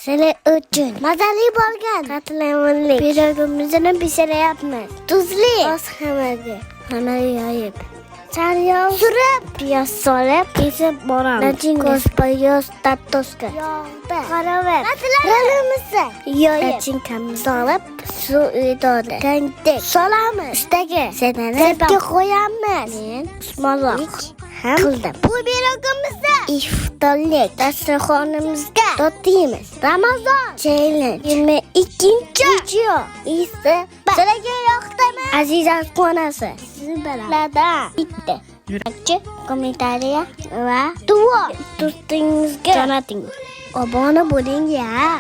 Senin için mazali bo'lgan qatlamonli pirogimizni pishiryapmiz. Tuzli oz hammaga yoyib. Sariyog' surib, piyoz solib, kesib boramiz. Ko'z tartoska. Yog'da qaraver. Ralimizni yoyib, nachinkamizni solib, suv idoni tandik solamiz. Ustiga sepga qo'yamiz. Men mozaq ham qildim. Bu pirogimizni iftorlik dasturxonimizga totiymiz. Ramazon challenge 22-video. Sizlarga yoqdimi? Aziz onasi, siz bilan bitta yurakchi, kommentariya va duo do'stingizga jo'nating. Obuna bo'ling ya.